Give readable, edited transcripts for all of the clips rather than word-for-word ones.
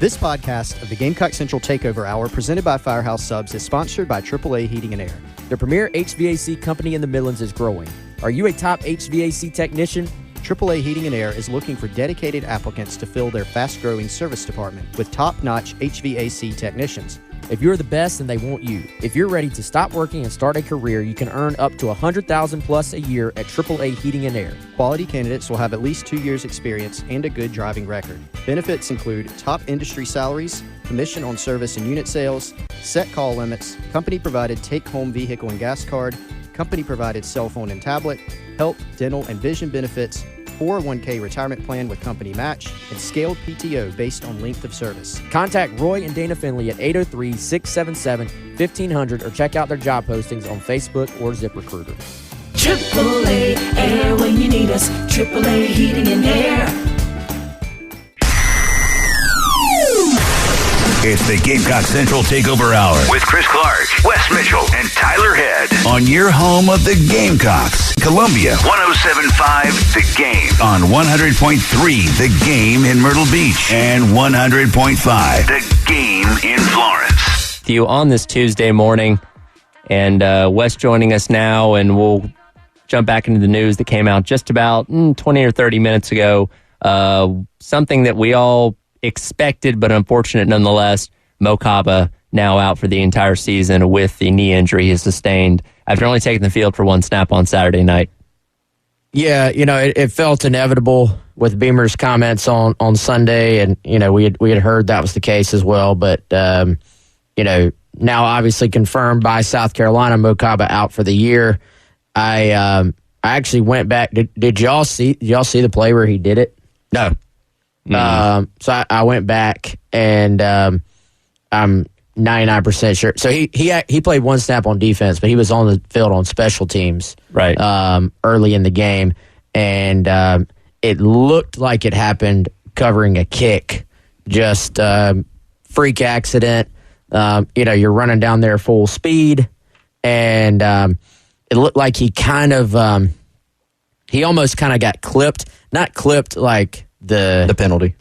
This podcast of the Gamecock Central Takeover Hour, presented by Firehouse Subs, is sponsored by AAA Heating and Air. The premier HVAC company in the Midlands is growing. Are you a top HVAC technician? AAA Heating and Air is looking for dedicated applicants to fill their fast-growing service department with top-notch HVAC technicians. If you're the best, then they want you. If you're ready to stop working and start a career, you can earn up to $100,000 plus a year at AAA Heating and Air. Quality candidates will have at least 2 years experience and a good driving record. Benefits include top industry salaries, commission on service and unit sales, set call limits, company-provided take-home vehicle and gas card, company-provided cell phone and tablet, health, dental, and vision benefits, 401k retirement plan with company match, and scaled PTO based on length of service. Contact Roy and Dana Finley at 803-677-1500 or check out their job postings on Facebook or ZipRecruiter. AAA Air when you need us. AAA Heating and Air. It's the Gamecock Central Takeover Hour with Chris Clark, Wes Mitchell, and Tyler Head on your home of the Gamecocks, Columbia 107.5 The Game on 100.3 The Game in Myrtle Beach and 100.5 The Game in Florence. You on this Tuesday morning, and Wes joining us now, and we'll jump back into the news that came out just about 20 or 30 minutes ago. Something that we all expected, but unfortunate nonetheless. Kaba now out for the entire season with the knee injury he sustained after only taking the field for one snap on Saturday night. Yeah, it felt inevitable with Beamer's comments on Sunday, and we had heard that was the case as well. But now obviously confirmed by South Carolina, Kaba out for the year. I actually went back. Did y'all see the play where he did it? No. So I went back, and I'm 99% sure. So he played one snap on defense, but he was on the field on special teams right early in the game, and it looked like it happened covering a kick, just freak accident. You're running down there full speed, and it looked like he almost kind of got clipped, not clipped like the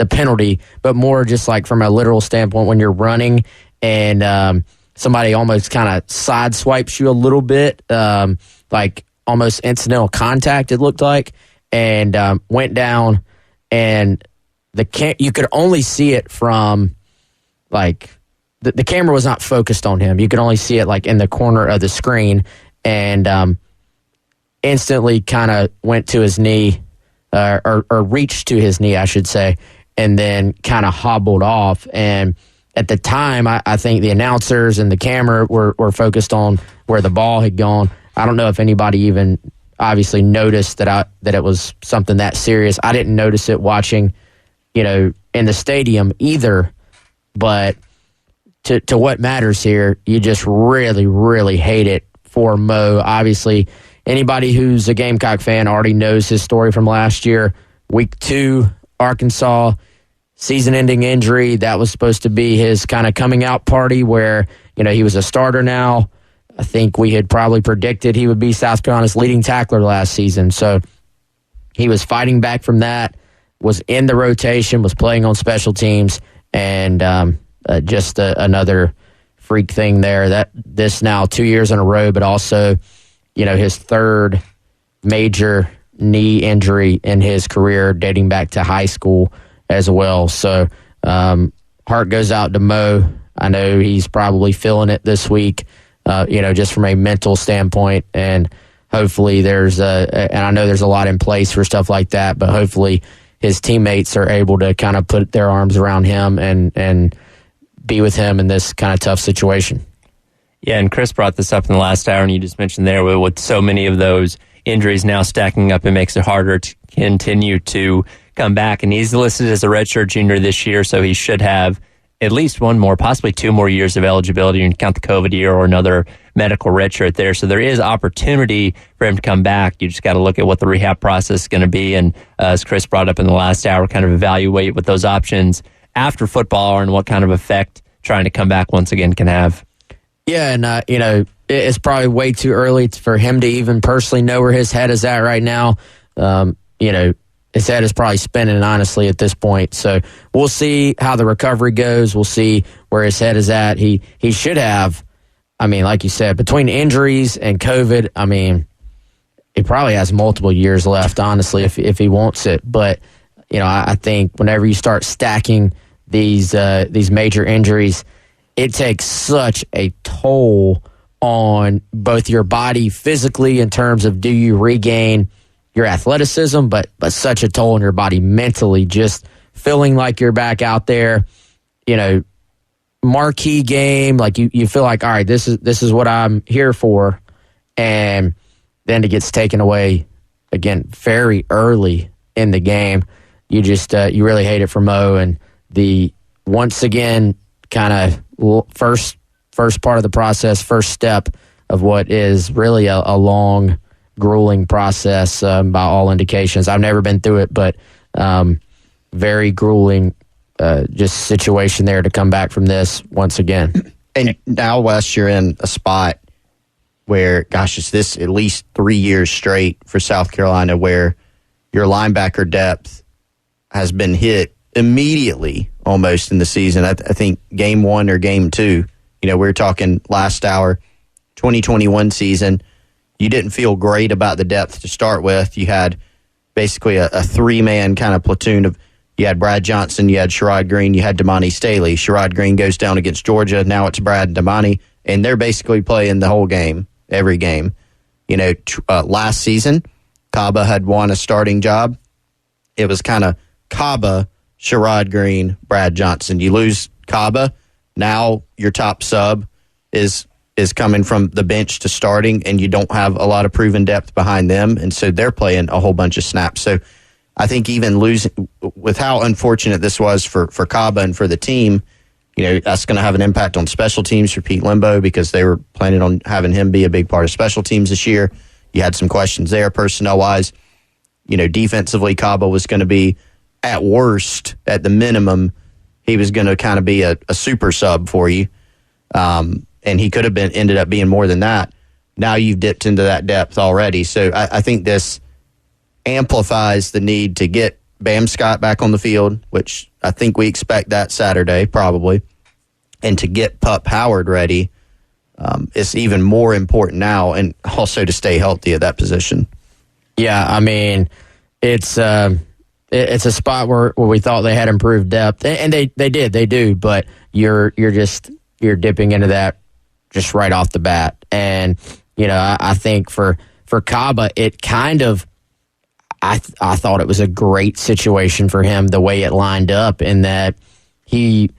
penalty, but more just like from a literal standpoint when you're running and somebody almost kind of side swipes you a little bit, like almost incidental contact it looked like, and went down, and you could only see it from like the camera was not focused on him. You could only see it like in the corner of the screen, and instantly kind of went to his knee. Or reached to his knee, I should say, and then kind of hobbled off. And at the time, I think the announcers and the camera were focused on where the ball had gone. I don't know if anybody even obviously noticed that it was something that serious. I didn't notice it watching, in the stadium either. But to what matters here, you just really, really hate it for Mo. Obviously, anybody who's a Gamecock fan already knows his story from last year. Week 2, Arkansas, season-ending injury. That was supposed to be his kind of coming out party where, he was a starter now. I think we had probably predicted he would be South Carolina's leading tackler last season. So he was fighting back from that, was in the rotation, was playing on special teams, and just another freak thing there. That this now 2 years in a row, but also his third major knee injury in his career dating back to high school as well. So heart goes out to Mo. I know he's probably feeling it this week, just from a mental standpoint. And hopefully and I know there's a lot in place for stuff like that, but hopefully his teammates are able to kind of put their arms around him and be with him in this kind of tough situation. Yeah, and Chris brought this up in the last hour, and you just mentioned there with so many of those injuries now stacking up, it makes it harder to continue to come back. And he's listed as a redshirt junior this year, so he should have at least one more, possibly 2 more years of eligibility. You can count the COVID year or another medical redshirt there. So there is opportunity for him to come back. You just got to look at what the rehab process is going to be. And as Chris brought up in the last hour, kind of evaluate what those options after football are and what kind of effect trying to come back once again can have. Yeah, and, it's probably way too early for him to even personally know where his head is at right now. his head is probably spinning, honestly, at this point. So we'll see how the recovery goes. We'll see where his head is at. He should have, I mean, like you said, between injuries and COVID, I mean, he probably has multiple years left, honestly, if he wants it. But, you know, I think whenever you start stacking these major injuries, it takes such a toll on both your body physically in terms of do you regain your athleticism, but such a toll on your body mentally, just feeling like you're back out there, you know, marquee game, like you feel like, all right, this is what I'm here for, and then it gets taken away again very early in the game. You just you really hate it for Mo, and the once again kind of first part of the process, first step of what is really a long, grueling process by all indications. I've never been through it, but very grueling just situation there to come back from this once again. And now, Wes, you're in a spot where, gosh, it's this at least 3 years straight for South Carolina where your linebacker depth has been hit immediately almost in the season. I think game 1 or game 2, you know, we were talking last hour, 2021 season, you didn't feel great about the depth to start with. You had basically a 3-man kind of platoon of, you had Brad Johnson, you had Sherrod Green, you had Damani Staley. Sherrod Green goes down against Georgia. Now it's Brad and Damani, and they're basically playing the whole game, every game. You know, last season, Kaba had won a starting job. It was kind of Kaba, Sherrod Green, Brad Johnson. You lose Kaba, now your top sub is coming from the bench to starting, and you don't have a lot of proven depth behind them, and so they're playing a whole bunch of snaps. So I think even losing, with how unfortunate this was for Kaba and for the team, you know, that's going to have an impact on special teams for Pete Limbo because they were planning on having him be a big part of special teams this year. You had some questions there personnel-wise. You know, defensively, Kaba was going to be, at worst, at the minimum, he was going to kind of be a super sub for you. And he could have ended up being more than that. Now you've dipped into that depth already. So I think this amplifies the need to get Bam Scott back on the field, which I think we expect that Saturday probably, and to get Pup Howard ready is even more important now, and also to stay healthy at that position. Yeah, I mean, it's a spot where we thought they had improved depth, and they do, but you're dipping into that just right off the bat. And, you know, I think for Kaba, it kind of, I thought it was a great situation for him, the way it lined up, in that he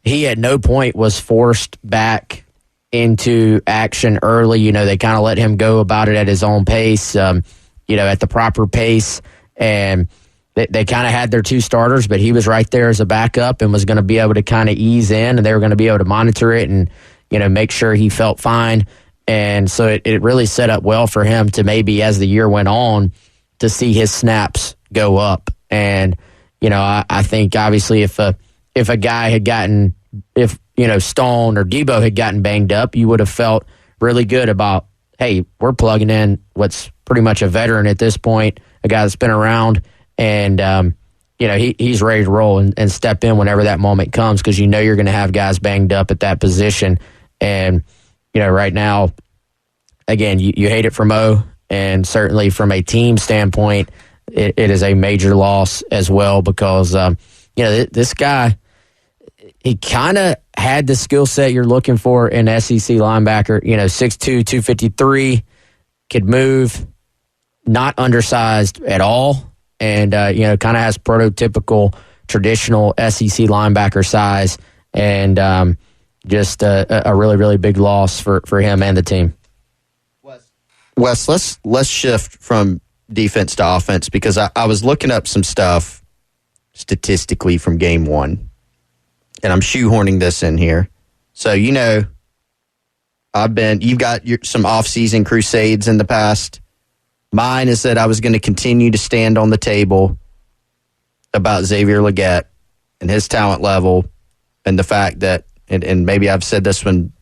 at no point was forced back into action early. You know, they kind of let him go about it at his own pace, you know, at the proper pace. And they kind of had their 2 starters, but he was right there as a backup and was going to be able to kind of ease in, and they were going to be able to monitor it and, you know, make sure he felt fine. And so it really set up well for him to maybe, as the year went on, to see his snaps go up. And, you know, I think obviously if a guy had gotten, if, you know, Stone or Debo had gotten banged up, you would have felt really good about, hey, we're plugging in what's pretty much a veteran at this point, a guy that's been around, and, you know, he's ready to roll and step in whenever that moment comes, because you know you're going to have guys banged up at that position. And, you know, right now, again, you hate it for Mo, and certainly from a team standpoint, it is a major loss as well, because, you know, this guy, he kind of had the skill set you're looking for in SEC linebacker. You know, 6'2", 253, could move, not undersized at all, and, you know, kind of has prototypical traditional SEC linebacker size, and just a really, really big loss for him and the team. Wes, let's shift from defense to offense, because I was looking up some stuff statistically from game 1, and I'm shoehorning this in here. So, you know, you've got some off-season crusades in the past. Mine is that I was going to continue to stand on the table about Xavier Legette and his talent level, and the fact that, and maybe I've said this one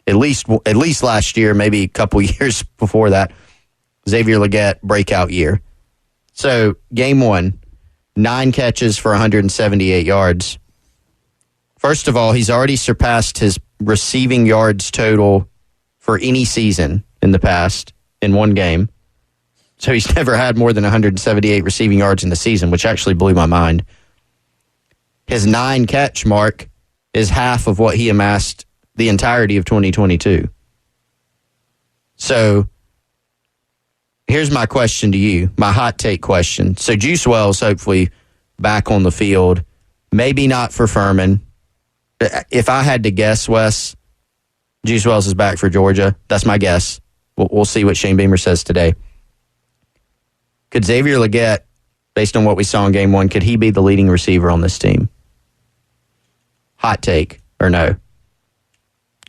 at least last year, maybe a couple years before that, Xavier Legette breakout year. So game 1, 9 catches for 178 yards. First of all, he's already surpassed his receiving yards total for any season in the past in one game. So he's never had more than 178 receiving yards in the season, which actually blew my mind. His 9-catch mark is half of what he amassed the entirety of 2022. So here's my question to you, my hot take question. So Juice Wells hopefully back on the field, maybe not for Furman. If I had to guess, Wes, Juice Wells is back for Georgia. That's my guess. We'll see what Shane Beamer says today. Could Xavier Legette, based on what we saw in Game 1, could he be the leading receiver on this team? Hot take or no?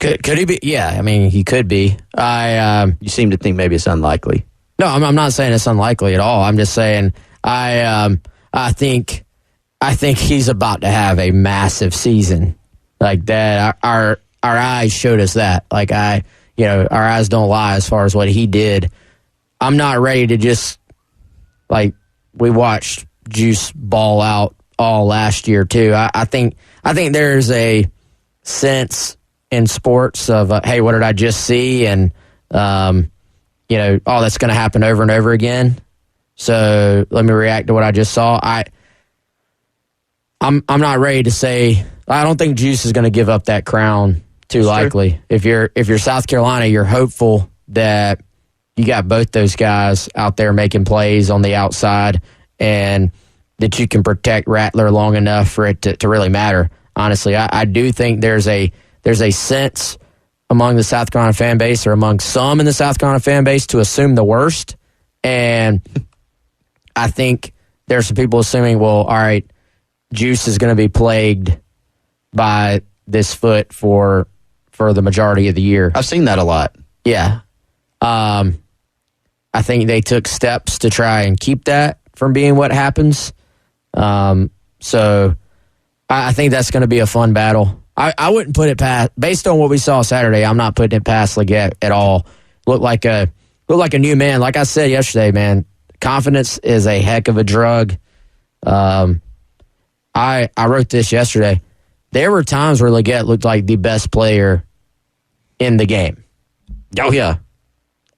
Could he be? Yeah, I mean, he could be. You seem to think maybe it's unlikely. No, I'm not saying it's unlikely at all. I'm just saying I think he's about to have a massive season like that. Our eyes showed us that. Like our eyes don't lie as far as what he did. I'm not ready to just like we watched Juice ball out all last year too. I think there's a sense in sports of hey, what did I just see? And that's going to happen over and over again. So let me react to what I just saw. I'm not ready to say. I don't think Juice is going to give up that crown too likely. If you're South Carolina, you're hopeful that you got both those guys out there making plays on the outside, and that you can protect Rattler long enough for it to really matter. Honestly, I do think there's a sense among the South Carolina fan base, or among some in the South Carolina fan base, to assume the worst. And I think there's some people assuming, well, all right, Juice is going to be plagued by this foot for the majority of the year. I've seen that a lot. Yeah. I think they took steps to try and keep that from being what happens. So I think that's going to be a fun battle. I wouldn't put it past, based on what we saw Saturday, I'm not putting it past Legette at all. Looked like a new man. Like I said yesterday, man, confidence is a heck of a drug. I wrote this yesterday. There were times where Legette looked like the best player in the game. Oh, yeah.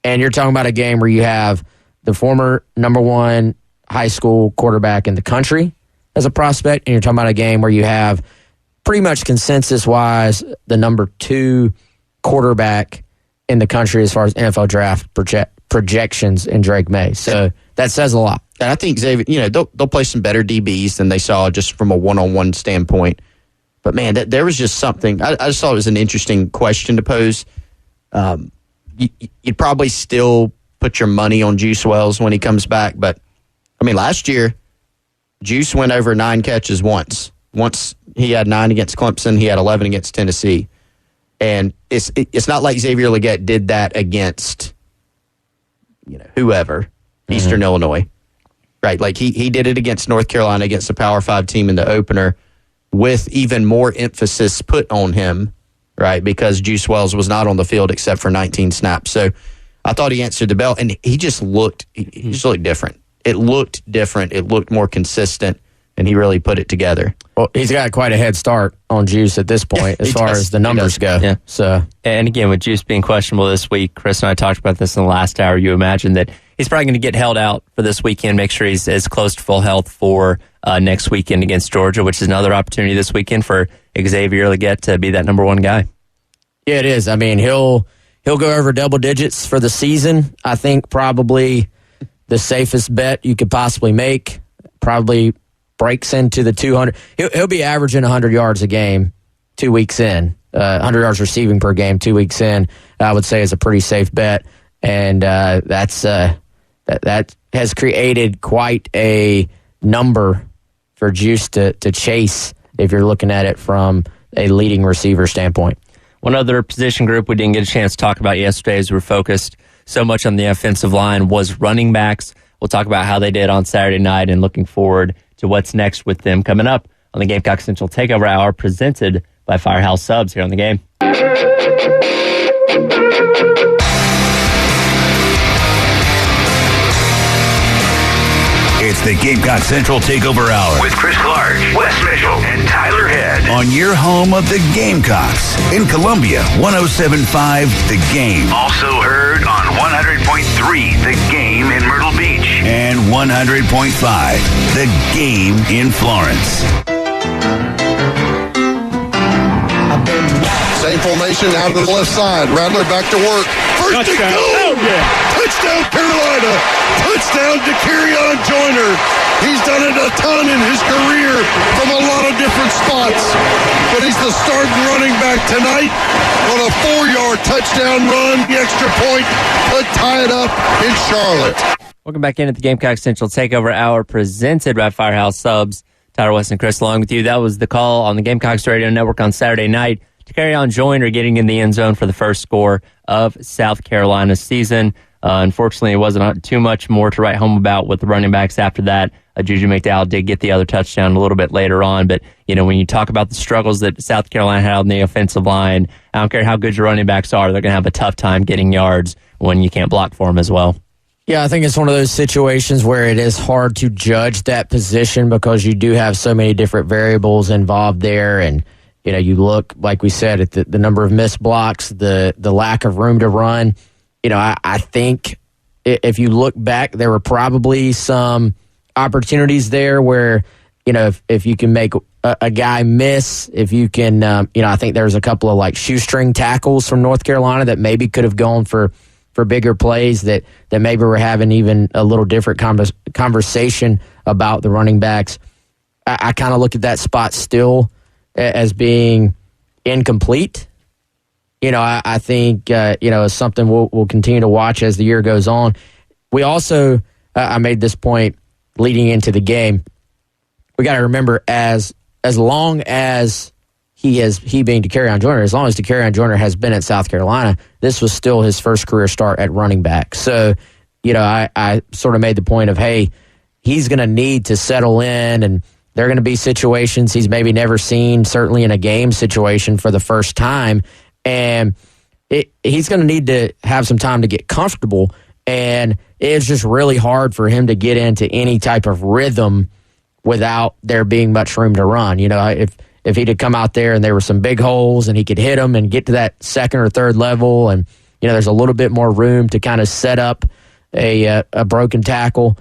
And you're talking about a game where you have the former number 1 high school quarterback in the country as a prospect, and you're talking about a game where you have pretty much consensus-wise the number 2 quarterback in the country as far as NFL draft projections in Drake May. So that says a lot. And I think Xavier, they'll play some better DBs than they saw just from a one-on-one standpoint. But, man, there was just something. I just thought it was an interesting question to pose. You'd probably still put your money on Juice Wells when he comes back. But, I mean, last year, Juice went over 9 catches once. Once he had 9 against Clemson, he had 11 against Tennessee. And it's not like Xavier Legette did that against, whoever, Eastern Illinois. Right? Like, he did it against North Carolina, against a Power 5 team in the opener, with even more emphasis put on him, right? Because Juice Wells was not on the field except for 19 snaps. So I thought he answered the bell, and he just looked different. It looked different. It looked more consistent, and he really put it together. Well, he's got quite a head start on Juice at this point, as far as the numbers go. Yeah. So, and again, with Juice being questionable this week, Chris and I talked about this in the last hour. You imagine that he's probably going to get held out for this weekend, make sure he's as close to full health for next weekend against Georgia, which is another opportunity this weekend for Xavier Legette to be that number 1 guy. Yeah, it is. I mean, he'll go over double digits for the season. I think probably the safest bet you could possibly make. Probably breaks into the 200. He'll be averaging 100 yards a game 2 weeks in. 100 yards receiving per game 2 weeks in, I would say, is a pretty safe bet. And that has created quite a number for Juice to chase if you're looking at it from a leading receiver standpoint. One other position group we didn't get a chance to talk about yesterday, as we were focused so much on the offensive line, was running backs. We'll talk about how they did on Saturday night and looking forward to what's next with them coming up on the Gamecock Central Takeover Hour, presented by Firehouse Subs here on the game. It's It's the Gamecock Central Takeover Hour with Chris Clark, Wes Mitchell, and Tyler Head on your home of the Gamecocks in Columbia, 107.5 The Game. Also heard on 100.3 The Game in Myrtle Beach and 100.5 The Game in Florence. Same formation out to the left side. Rattler back to work. First and goal. Oh, yeah. Touchdown, Carolina. Touchdown to Kerryon Joyner. He's done it a ton in his career from a lot of different spots. But he's the starting running back tonight on a 4-yard touchdown run. The extra point to tie it up in Charlotte. Welcome back in at the Gamecock Central Takeover Hour presented by Firehouse Subs. Tyler, West, and Chris along with you. That was the call on the Gamecocks Radio Network on Saturday night to Kerryon Joyner getting in the end zone for the first score of South Carolina's season. Unfortunately, it wasn't too much more to write home about with the running backs after that. Juju McDowell did get the other touchdown a little bit later on, but when you talk about the struggles that South Carolina had on the offensive line, I don't care how good your running backs are, they're going to have a tough time getting yards when you can't block for them as well. Yeah, I think it's one of those situations where it is hard to judge that position because you do have so many different variables involved there. And, you look, like we said, at the number of missed blocks, the lack of room to run. I think if you look back, there were probably some opportunities there where, if you can make a guy miss, if you can, I think there's a couple of like shoestring tackles from North Carolina that maybe could have gone for bigger plays that maybe we're having even a little different conversation about the running backs. I kind of look at that spot still as being incomplete. I think, it's something we'll continue to watch as the year goes on. We also, I made this point leading into the game, we got to remember as long as he being Kerryon Joyner, as long as Kerryon Joyner has been at South Carolina, this was still his first career start at running back. So, I sort of made the point of, hey, he's going to need to settle in, and there are going to be situations he's maybe never seen, certainly in a game situation for the first time, and he's going to need to have some time to get comfortable, and it's just really hard for him to get into any type of rhythm without there being much room to run. If he'd have come out there and there were some big holes and he could hit them and get to that second or third level and, there's a little bit more room to kind of set up a broken tackle,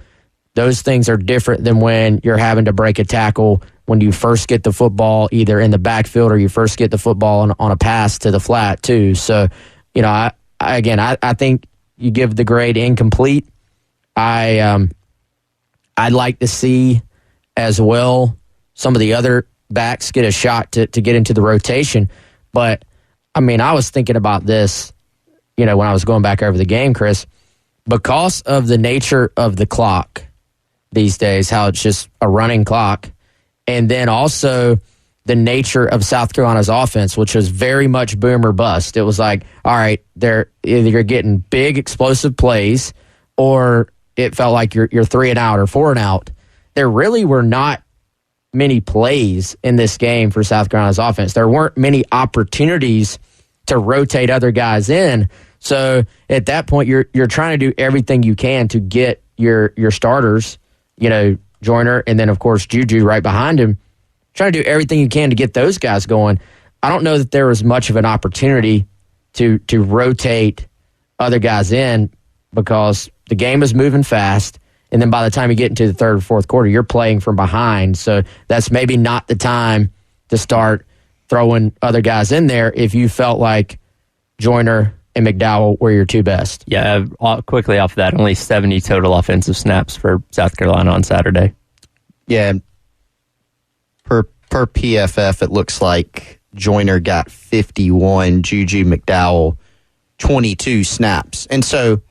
those things are different than when you're having to break a tackle when you first get the football either in the backfield or you first get the football on a pass to the flat too. So, I think you give the grade incomplete. I'd like to see as well some of the other backs get a shot to get into the rotation. But, I was thinking about this, when I was going back over the game, Chris, because of the nature of the clock these days, how it's just a running clock, and then also the nature of South Carolina's offense, which was very much boom or bust. It was like, all right, they're either getting big explosive plays or it felt like you're 3 and out or 4 and out. There really were not many plays in this game for South Carolina's offense. There weren't many opportunities to rotate other guys in. So at that point, you're trying to do everything you can to get your starters, Joyner, and then of course Juju right behind him, trying to do everything you can to get those guys going. I don't know that there was much of an opportunity to rotate other guys in because the game is moving fast. And then by the time you get into the third or fourth quarter, you're playing from behind. So that's maybe not the time to start throwing other guys in there if you felt like Joyner and McDowell were your two best. Yeah, quickly off of that, only 70 total offensive snaps for South Carolina on Saturday. Yeah, per PFF, it looks like Joyner got 51, Juju McDowell 22 snaps. And so,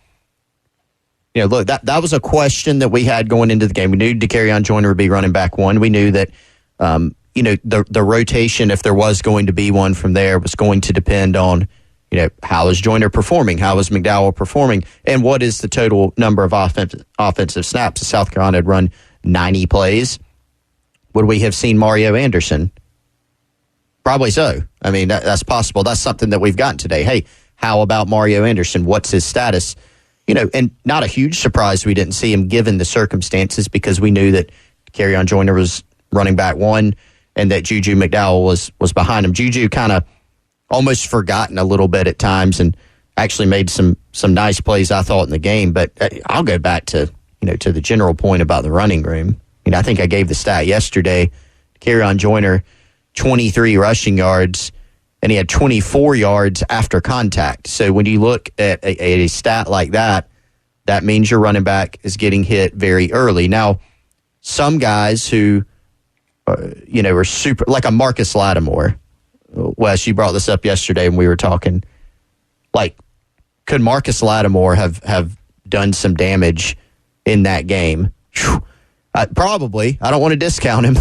look, that was a question that we had going into the game. We knew Kerryon Joyner would be running back one. We knew that, the rotation, if there was going to be one from there, was going to depend on, how is Joyner performing? How is McDowell performing? And what is the total number of offensive snaps? South Carolina had run 90 plays. Would we have seen Mario Anderson? Probably so. That's possible. That's something that we've gotten today. Hey, how about Mario Anderson? What's his status? and not a huge surprise we didn't see him given the circumstances, because we knew that Kerryon Joyner was running back one and that Juju McDowell was behind him. Juju kind of almost forgotten a little bit at times and actually made some nice plays, I thought, in the game. But I'll go back to, to the general point about the running room. I think I gave the stat yesterday. Kerryon Joyner, 23 rushing yards, and he had 24 yards after contact. So when you look at a stat like that, that means your running back is getting hit very early. Now, some guys who, are super, like a Marcus Lattimore. Wes, you brought this up yesterday when we were talking. Like, could Marcus Lattimore have done some damage in that game? Probably. I don't want to discount him.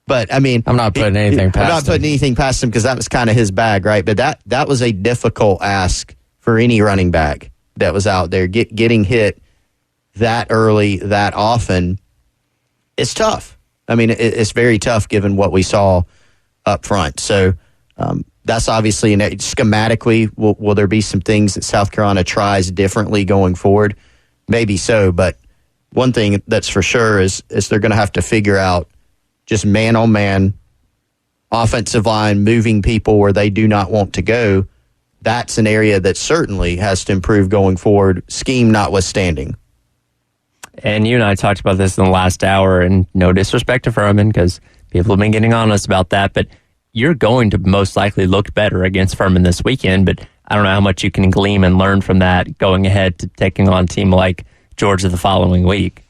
But, I'm not putting anything past him. I'm not putting anything past him because that was kind of his bag, right? But that was a difficult ask for any running back that was out there. Getting hit that early, that often, it's tough. It's very tough given what we saw up front. So that's obviously, schematically, will there be some things that South Carolina tries differently going forward? Maybe so, but one thing that's for sure is they're going to have to figure out just man-on-man, offensive line, moving people where they do not want to go. That's an area that certainly has to improve going forward, scheme notwithstanding. And you and I talked about this in the last hour, and no disrespect to Furman, because people have been getting on us about that, but you're going to most likely look better against Furman this weekend, but I don't know how much you can glean and learn from that going ahead to taking on a team like Georgia the following week.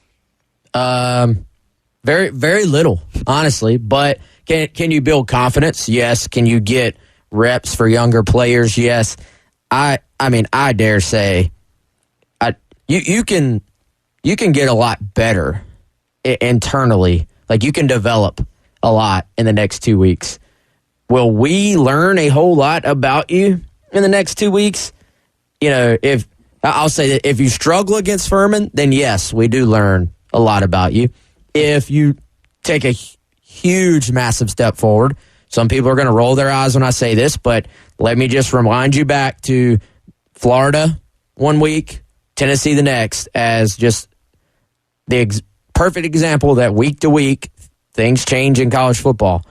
Very, very little, honestly. But can you build confidence? Yes. Can you get reps for younger players? Yes. I dare say, you can get a lot better internally. Like, you can develop a lot in the next 2 weeks. Will we learn a whole lot about you in the next 2 weeks? If I'll say that if you struggle against Furman, then yes, we do learn a lot about you. If you take a huge, massive step forward, some people are going to roll their eyes when I say this, but let me just remind you back to Florida 1 week, Tennessee the next, as just the perfect example that week to week, things change in college football.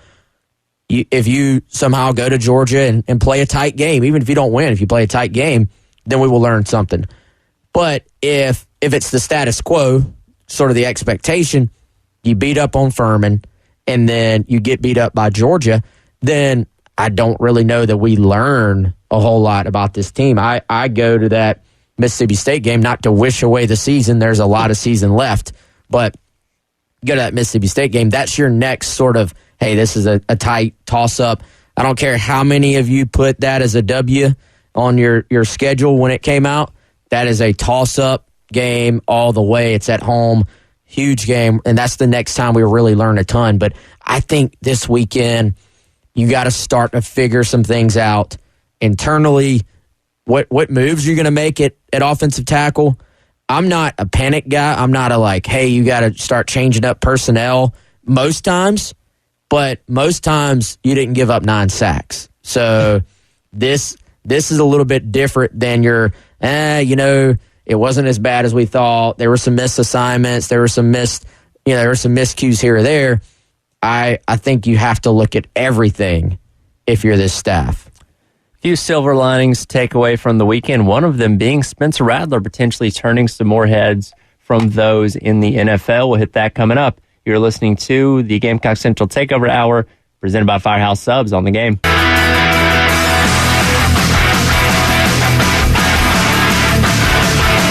If you somehow go to Georgia and play a tight game, even if you don't win, if you play a tight game, then we will learn something. But if it's the status quo, sort of the expectation, you beat up on Furman and then you get beat up by Georgia, then I don't really know that we learn a whole lot about this team. I go to that Mississippi State game not to wish away the season. There's a lot of season left. But go to that Mississippi State game, that's your next sort of, hey, this is a tight toss-up. I don't care how many of you put that as a W on your schedule when it came out. That is a toss-up game all the way. It's at home, huge game, and that's the next time we really learn a ton. But I think this weekend you got to start to figure some things out internally. What moves you're going to make at offensive tackle? I'm not a panic guy. I'm not a like, hey, you got to start changing up personnel most times. But most times you didn't give up 9 sacks. So this is a little bit different than your, it wasn't as bad as we thought. There were some missed assignments. There were some miscues here or there. I think you have to look at everything if you're this staff. Few silver linings to take away from the weekend, one of them being Spencer Rattler potentially turning some more heads from those in the NFL. We'll hit that coming up. You're listening to the Gamecock Central Takeover Hour, presented by Firehouse Subs on the Game.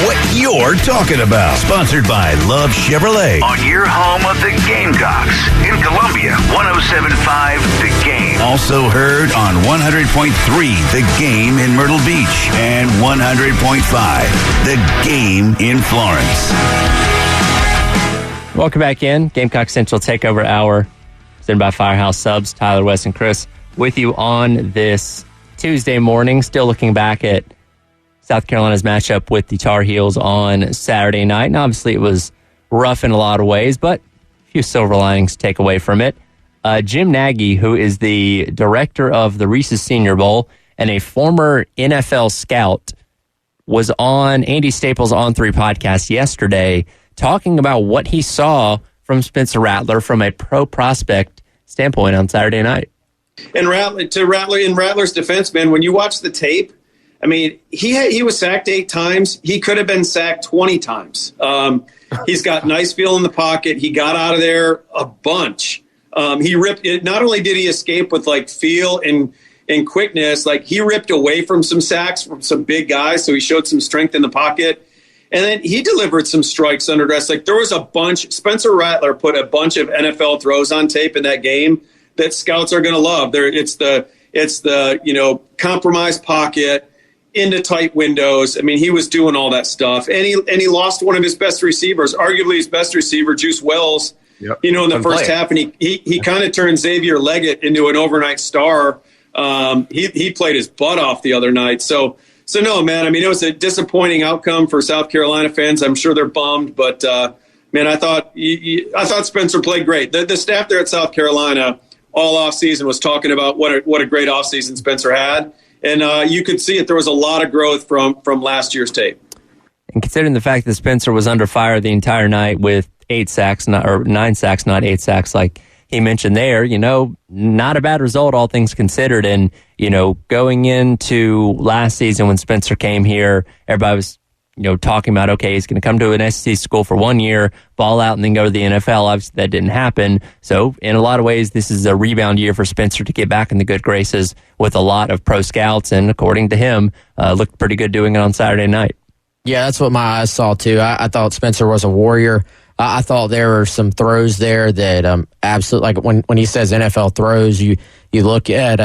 What you're talking about. Sponsored by Love Chevrolet. On your home of the Gamecocks. In Columbia, 107.5 The Game. Also heard on 100.3 The Game in Myrtle Beach. And 100.5 The Game in Florence. Welcome back in. Gamecock Central Takeover Hour, presented by Firehouse Subs. Tyler, Wes, and Chris with you on this Tuesday morning. Still looking back at South Carolina's matchup with the Tar Heels on Saturday night. And obviously it was rough in a lot of ways, but a few silver linings to take away from it. Jim Nagy, who is the director of the Reese's Senior Bowl and a former NFL scout, was on Andy Staples' On 3 podcast yesterday talking about what he saw from Spencer Rattler from a pro prospect standpoint on Saturday night. And Rattler's defense, man, when you watch the tape, I mean, he was sacked 8 times. He could have been sacked 20 times. He's got nice feel in the pocket. He got out of there a bunch. He ripped it. Not only did he escape with like feel and quickness, like he ripped away from some sacks from some big guys. So he showed some strength in the pocket. And then he delivered some strikes under dress. Like there was a bunch. Spencer Rattler put a bunch of NFL throws on tape in that game that scouts are going to love. It's the compromised pocket into tight windows. I mean, he was doing all that stuff, and he lost one of his best receivers, arguably his best receiver, Juice Wells. Yep. In the first half, and he kind of turned Xavier Legette into an overnight star. He played his butt off the other night. So no, man. I mean, it was a disappointing outcome for South Carolina fans. I'm sure they're bummed, but man, I thought Spencer played great. The staff there at South Carolina all offseason was talking about what a great offseason Spencer had, and you could see it. There was a lot of growth from last year's tape. And considering the fact that Spencer was under fire the entire night with 9 sacks, not 8 sacks, like he mentioned there, not a bad result, all things considered. And, going into last season when Spencer came here, everybody was, talking about, okay, he's going to come to an SEC school for 1 year, ball out, and then go to the NFL. Obviously, that didn't happen. So, in a lot of ways, this is a rebound year for Spencer to get back in the good graces with a lot of pro scouts. And according to him, looked pretty good doing it on Saturday night. Yeah, that's what my eyes saw, too. I thought Spencer was a warrior. I thought there were some throws there that absolutely, like when he says NFL throws, you look at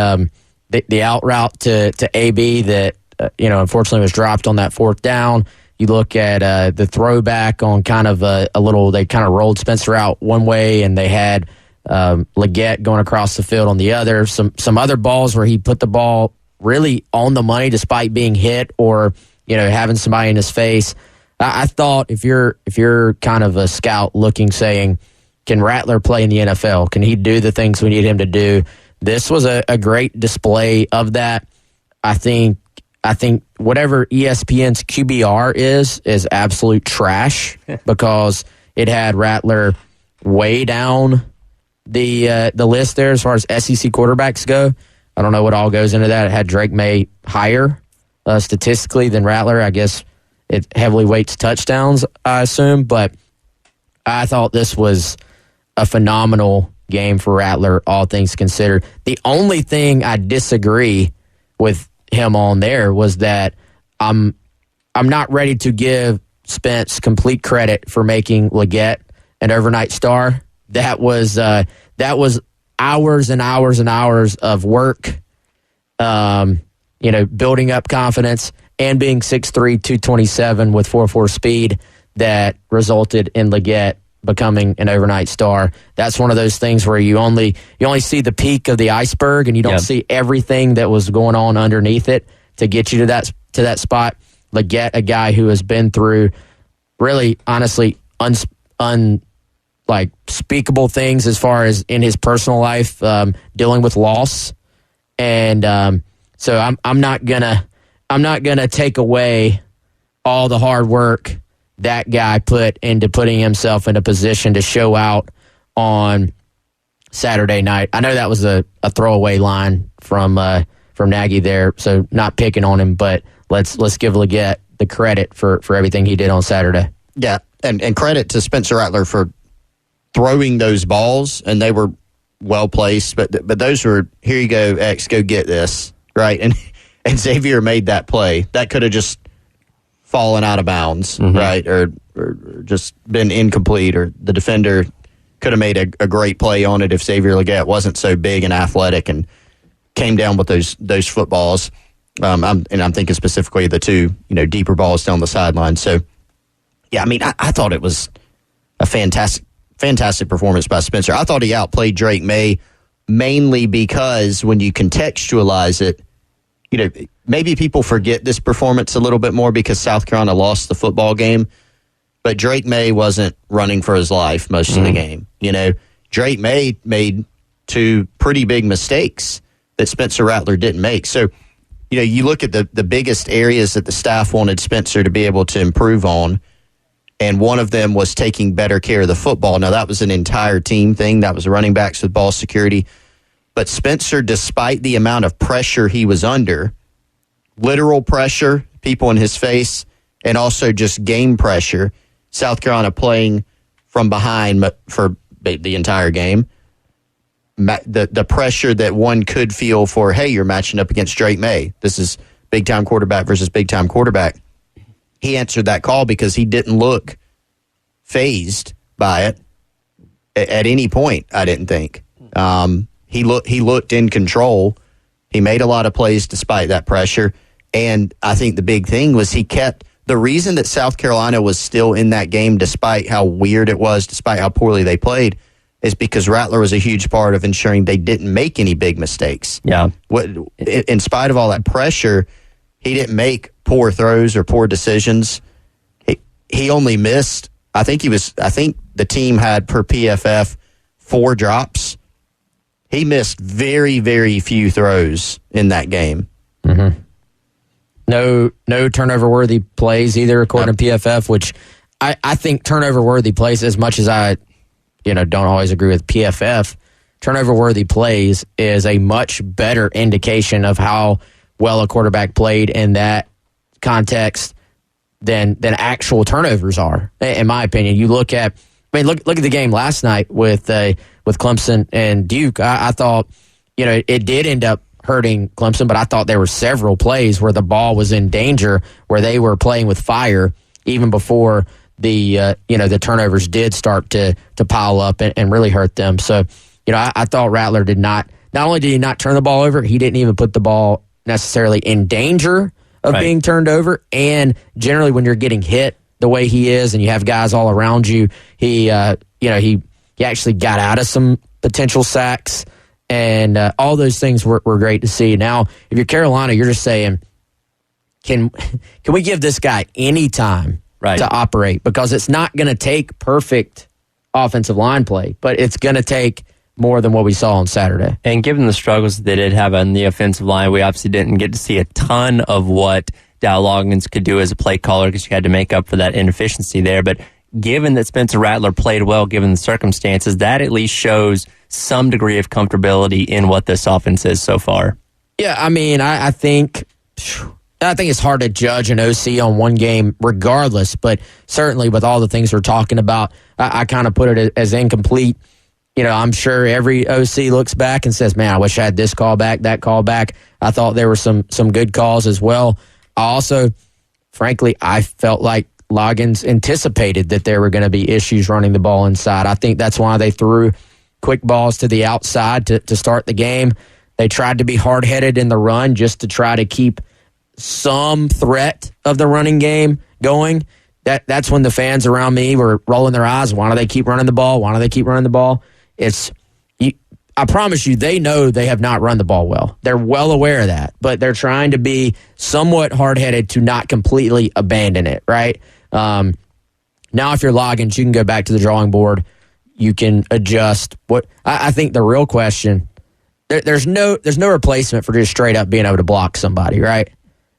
the out route to AB that, unfortunately was dropped on that 4th down. You look at the throwback on kind of they kind of rolled Spencer out one way and they had Legette going across the field on the other. Some other balls where he put the ball really on the money despite being hit or, having somebody in his face. I thought if you're kind of a scout looking, saying, can Rattler play in the NFL? Can he do the things we need him to do? This was a great display of that. I think whatever ESPN's QBR is absolute trash because it had Rattler way down the list there as far as SEC quarterbacks go. I don't know what all goes into that. It had Drake May higher statistically than Rattler. I guess it heavily weights touchdowns, I assume, but I thought this was a phenomenal game for Rattler, all things considered. The only thing I disagree with him on there was that I'm not ready to give Spence complete credit for making Legette an overnight star. That was hours and hours and hours of work, building up confidence and being 6'3", 227 with 4.4 speed that resulted in Legette becoming an overnight star. That's one of those things where you only see the peak of the iceberg and you don't see everything that was going on underneath it to get you to that spot. Legette, a guy who has been through really, honestly, unspeakable things as far as in his personal life, dealing with loss, and so I'm not gonna take away all the hard work that guy put into putting himself in a position to show out on Saturday night. I know that was a throwaway line from Nagy there, so not picking on him, but let's give Legette the credit for everything he did on Saturday. Yeah, and credit to Spencer Rattler for throwing those balls, and they were well placed, but those were, here you go, X, go get this, right? And Xavier made that play. That could have just fallen out of bounds, right? Or just been incomplete, or the defender could have made a great play on it if Xavier Legette wasn't so big and athletic and came down with those footballs. I'm thinking specifically the two, deeper balls down the sideline. So, yeah, I mean, I thought it was a fantastic performance by Spencer. I thought he outplayed Drake May mainly because when you contextualize it, maybe people forget this performance a little bit more because South Carolina lost the football game, but Drake May wasn't running for his life most of the game. Drake May made 2 pretty big mistakes that Spencer Rattler didn't make. So, you look at the biggest areas that the staff wanted Spencer to be able to improve on, and one of them was taking better care of the football. Now, that was an entire team thing. That was running backs with ball security. But Spencer, despite the amount of pressure he was under, literal pressure, people in his face, and also just game pressure, South Carolina playing from behind for the entire game, the pressure that one could feel for, hey, you're matching up against Drake May. This is big-time quarterback versus big-time quarterback. He answered that call because he didn't look fazed by it at any point, I didn't think. He looked in control. He made a lot of plays despite that pressure. And I think the big thing was he kept the reason that South Carolina was still in that game despite how weird it was, despite how poorly they played, is because Rattler was a huge part of ensuring they didn't make any big mistakes. Yeah. In spite of all that pressure, he didn't make poor throws or poor decisions. He only missed, I think the team had per PFF 4 drops. He missed very, very few throws in that game. Mm-hmm. No turnover-worthy plays either, according to PFF, which I think turnover-worthy plays, as much as I don't always agree with PFF, turnover-worthy plays is a much better indication of how well a quarterback played in that context than actual turnovers are, in my opinion. You look at the game last night with Clemson and Duke. I thought, it did end up hurting Clemson, but I thought there were several plays where the ball was in danger, where they were playing with fire even before the turnovers did start to pile up and really hurt them. So, I thought Rattler not only did he not turn the ball over, he didn't even put the ball necessarily in danger of being turned over. And generally when you're getting hit the way he is and you have guys all around you, he actually got out of some potential sacks, and all those things were great to see. Now, if you're Carolina, you're just saying, can we give this guy any time to operate? Because it's not going to take perfect offensive line play, but it's going to take more than what we saw on Saturday. And given the struggles they did have on the offensive line, we obviously didn't get to see a ton of what Dow Loggins could do as a play caller because you had to make up for that inefficiency there. But given that Spencer Rattler played well, given the circumstances, that at least shows some degree of comfortability in what this offense is so far. Yeah, I think it's hard to judge an OC on one game regardless, but certainly with all the things we're talking about, I kind of put it as incomplete. I'm sure every OC looks back and says, man, I wish I had this call back, that call back. I thought there were some good calls as well. Also, frankly, I felt like Loggins anticipated that there were going to be issues running the ball inside. I think that's why they threw quick balls to the outside to start the game. They tried to be hard-headed in the run just to try to keep some threat of the running game going. That's when the fans around me were rolling their eyes. Why do they keep running the ball? Why do they keep running the ball? I promise you, they know they have not run the ball well. They're well aware of that, but they're trying to be somewhat hard-headed to not completely abandon it, right? Now, if you're Loggins, you can go back to the drawing board. You can adjust. What I think the real question, there's no replacement for just straight up being able to block somebody, right?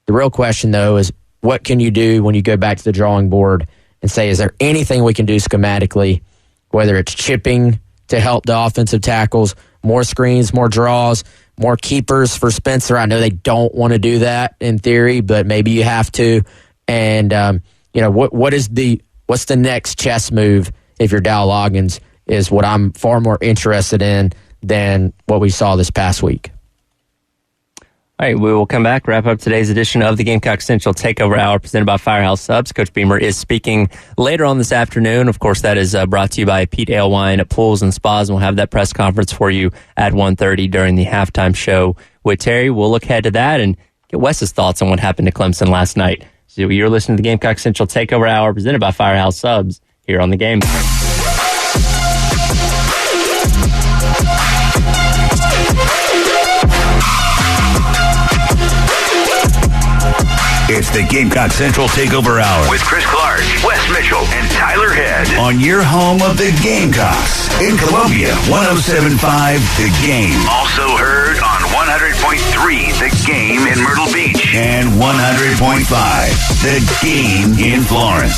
The real question, though, is what can you do when you go back to the drawing board and say, is there anything we can do schematically, whether it's chipping to help the offensive tackles, more screens, more draws, more keepers for Spencer. I know they don't want to do that in theory, but maybe you have to. And what's the next chess move if you're Dow Loggins is what I'm far more interested in than what we saw this past week. All right, we will come back, wrap up today's edition of the Gamecock Central Takeover Hour presented by Firehouse Subs. Coach Beamer is speaking later on this afternoon. Of course, that is brought to you by Pete Alewine at Pools and Spas, and we'll have that press conference for you at 1:30 during the halftime show with Terry. We'll look ahead to that and get Wes's thoughts on what happened to Clemson last night. So you're listening to the Gamecock Central Takeover Hour presented by Firehouse Subs here on the Game. It's the Gamecock Central Takeover Hour with Chris Clark, Wes Mitchell, and Tyler Head on your home of the Gamecocks in Columbia, 107.5 The Game. Also heard on 100.3 The Game in Myrtle Beach. And 100.5, The Game in Florence.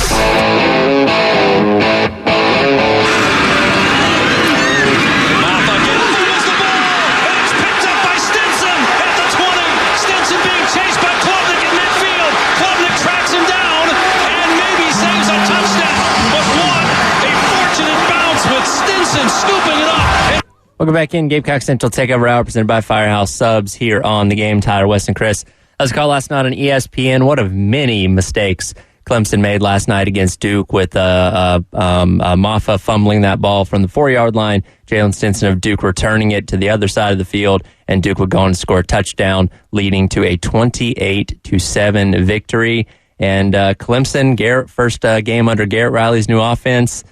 Scooping it up. Welcome back in. Gamecock Central Takeover Hour presented by Firehouse Subs here on the game. Tyler, Wes, and Chris. That was a call last night on ESPN. One of many mistakes Clemson made last night against Duke with Maffa fumbling that ball from the 4-yard line, Jalen Stinson of Duke returning it to the other side of the field, and Duke would go on to score a touchdown, leading to a 28-7 victory. And Clemson, first game under Garrett Riley's new offense,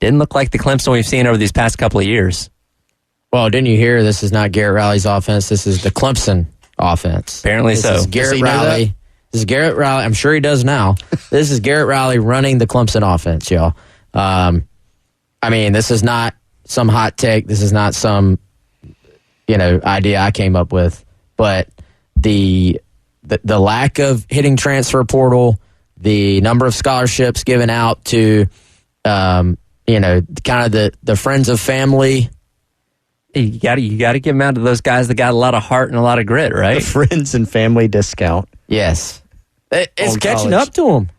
didn't look like the Clemson we've seen over these past couple of years. Well, didn't you hear? This is not Garrett Riley's offense. This is the Clemson offense. Apparently this so. Is Garrett Riley. This is Garrett Riley. I'm sure he does now. This is Garrett Riley running the Clemson offense, y'all. I mean, this is not some hot take. This is not some, idea I came up with. But the lack of hitting transfer portal, the number of scholarships given out to, kind of the friends of family. You got to give them out to those guys that got a lot of heart and a lot of grit, right? The friends and family discount. Yes. It's catching up to them.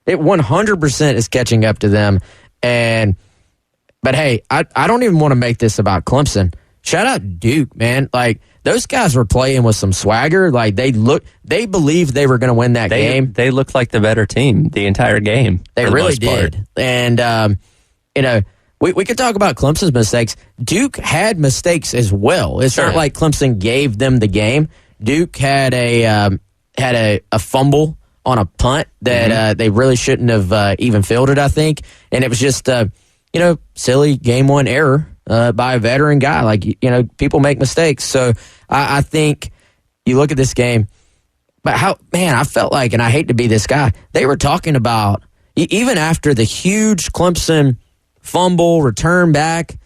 It 100% is catching up to them. But hey, I don't even want to make this about Clemson. Shout out Duke, man. Like, those guys were playing with some swagger. Like, they believed they were going to win that game. They looked like the better team the entire game. They really did. And, we could talk about Clemson's mistakes. Duke had mistakes as well. It's not like Clemson gave them the game. Duke had a fumble on a punt that they really shouldn't have even fielded, I think. And it was just, silly game one error by a veteran guy. Like, people make mistakes. So I think you look at this game, but I felt like, and I hate to be this guy, they were talking about, even after the huge Clemson fumble, return back,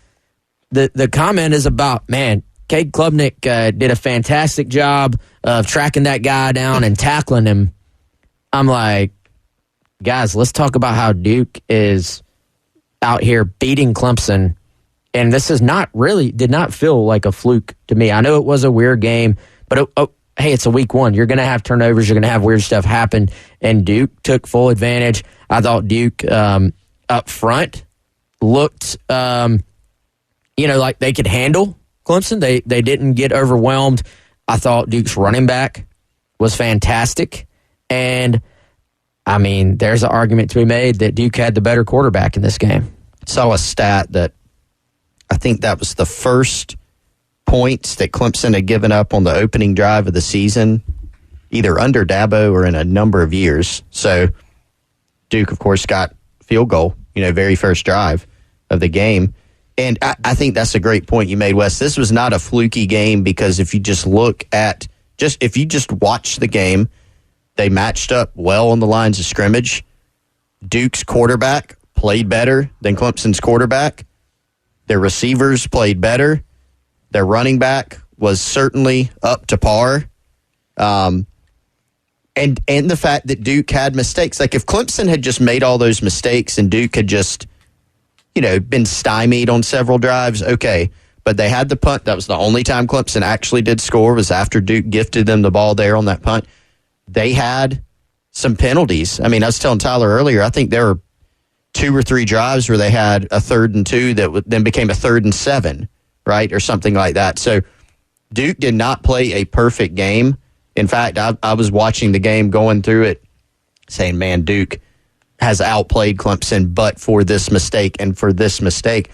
the comment is about, man, Cade Klubnik did a fantastic job of tracking that guy down and tackling him. I'm like, guys, let's talk about how Duke is out here beating Clemson. And this did not feel like a fluke to me. I know it was a weird game, but hey, it's a week one. You're going to have turnovers. You're going to have weird stuff happen. And Duke took full advantage. I thought Duke up front looked, like they could handle Clemson. They didn't get overwhelmed. I thought Duke's running back was fantastic. And, I mean, there's an argument to be made that Duke had the better quarterback in this game. Saw a stat that I think that was the first points that Clemson had given up on the opening drive of the season, either under Dabo or in a number of years. So Duke, of course, got field goal, very first drive of the game. And I think that's a great point you made, Wes. This was not a fluky game because if you just look at, if you just watch the game, they matched up well on the lines of scrimmage. Duke's quarterback played better than Clemson's quarterback. Their receivers played better. Their running back was certainly up to par. And the fact that Duke had mistakes. Like, if Clemson had just made all those mistakes and Duke had just, been stymied on several drives, okay. But they had the punt. That was the only time Clemson actually did score, was after Duke gifted them the ball there on that punt. They had some penalties. I mean, I was telling Tyler earlier, I think there were 2 or 3 drives where they had a 3rd and 2 that then became a 3rd and 7, right? Or something like that. So Duke did not play a perfect game. In fact, I was watching the game, going through it, saying, man, Duke has outplayed Clemson, but for this mistake and for this mistake.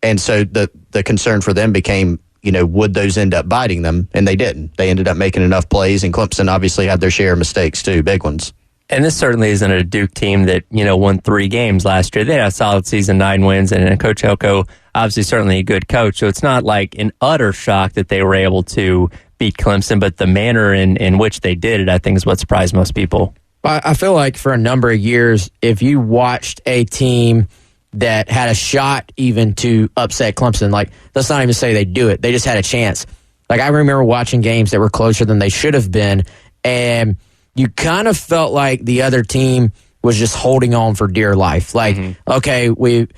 And so the concern for them became, would those end up biting them? And they didn't. They ended up making enough plays, and Clemson obviously had their share of mistakes too, big ones. And this certainly isn't a Duke team that, won 3 games last year. They had a solid season, 9 wins, and Coach Elko, obviously certainly a good coach. So it's not like an utter shock that they were able to beat Clemson, but the manner in which they did it, I think, is what surprised most people. I feel like for a number of years, if you watched a team that had a shot even to upset Clemson, like, let's not even say they do it, they just had a chance. Like, I remember watching games that were closer than they should have been, and you kind of felt like the other team was just holding on for dear life. Like, okay, we've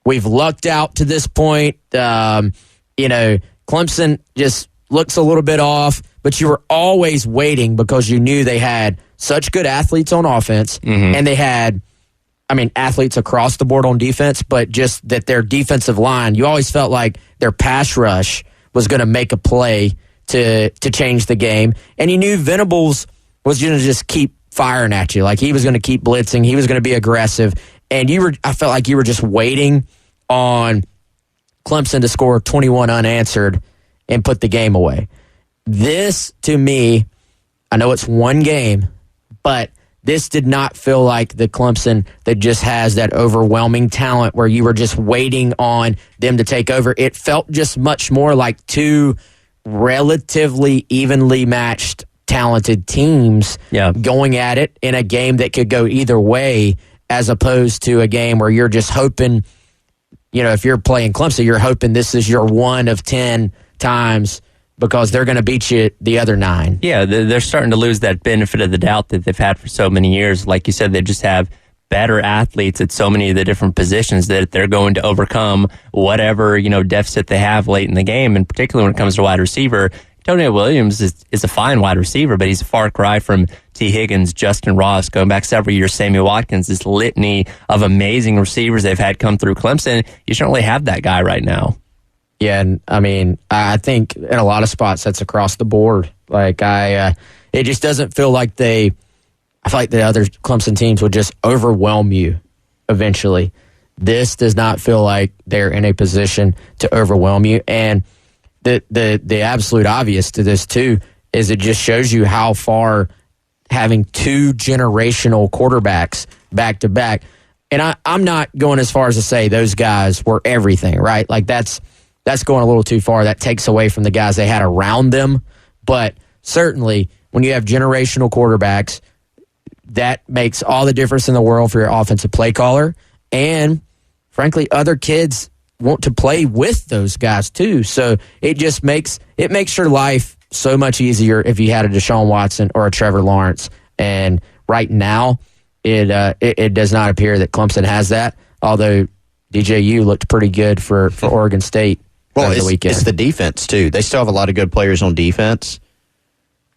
lucked out to this point. Clemson just looks a little bit off, but you were always waiting because you knew they had such good athletes on offense, and they had, athletes across the board on defense, but just that their defensive line, you always felt like their pass rush was going to make a play to change the game. And you knew Venables was going to just keep firing at you. Like, he was going to keep blitzing. He was going to be aggressive. And I felt like you were just waiting on Clemson to score 21 unanswered and put the game away. This, to me, I know it's one game, but this did not feel like the Clemson that just has that overwhelming talent where you were just waiting on them to take over. It felt just much more like two relatively evenly matched talented teams going at it in a game that could go either way, as opposed to a game where you're just hoping, if you're playing Clemson, you're hoping this is your 1 of 10 times because they're going to beat you the other 9. Yeah, they're starting to lose that benefit of the doubt that they've had for so many years. Like you said, they just have better athletes at so many of the different positions that they're going to overcome whatever, deficit they have late in the game. And particularly when it comes to wide receiver, Antonio Williams is a fine wide receiver, but he's a far cry from T. Higgins, Justin Ross, going back several years, Sammy Watkins, this litany of amazing receivers they've had come through Clemson. You certainly have that guy right now. Yeah, and I think in a lot of spots that's across the board. Like, it just doesn't feel like I feel like the other Clemson teams would just overwhelm you eventually. This does not feel like they're in a position to overwhelm you. And the absolute obvious to this, too, is it just shows you how far having 2 generational quarterbacks back-to-back. And I'm not going as far as to say those guys were everything, right? Like, that's going a little too far. That takes away from the guys they had around them. But certainly, when you have generational quarterbacks, that makes all the difference in the world for your offensive play caller. And, frankly, other kids want to play with those guys, too. So it just makes your life so much easier if you had a Deshaun Watson or a Trevor Lawrence. And right now, it does not appear that Clemson has that, although DJU looked pretty good for Oregon State. Well, the weekend. It's the defense, too. They still have a lot of good players on defense,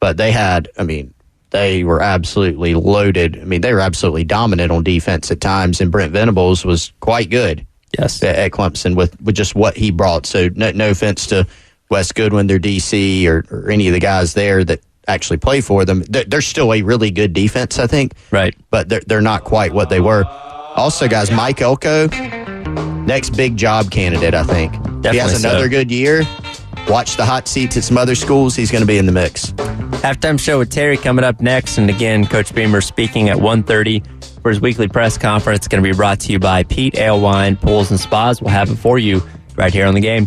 but they were absolutely loaded. They were absolutely dominant on defense at times, and Brent Venables was quite good at Clemson with just what he brought. So no offense to Wes Goodwin, their DC, or any of the guys there that actually play for them. They're still a really good defense, I think. Right. But they're not quite what they were. Also, guys, Mike Elko, next big job candidate, I think. Definitely. If he has another good year, watch the hot seats at some other schools. He's going to be in the mix. Halftime show with Terry coming up next. And again, Coach Beamer speaking at 1:30 for his weekly press conference. It's going to be brought to you by Pete Ale Wine, Pools and Spas. We'll have it for you right here on The Game.